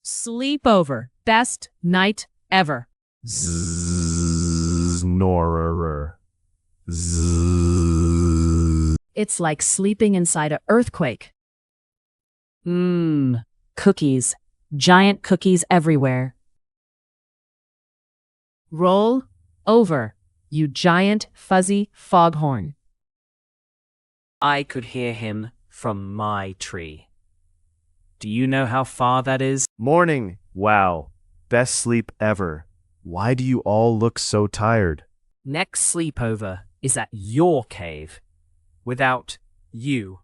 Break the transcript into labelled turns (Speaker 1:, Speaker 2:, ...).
Speaker 1: Sleepover. Best night ever.
Speaker 2: Snorer.
Speaker 1: It's like sleeping inside an earthquake. Cookies. Giant cookies everywhere. Roll over, you giant fuzzy foghorn.
Speaker 3: I could hear him from my tree. Do you know how far that is?
Speaker 2: Morning. Wow. Best sleep ever. Why do you all look so tired?
Speaker 3: Next sleepover is at your cave. Without you.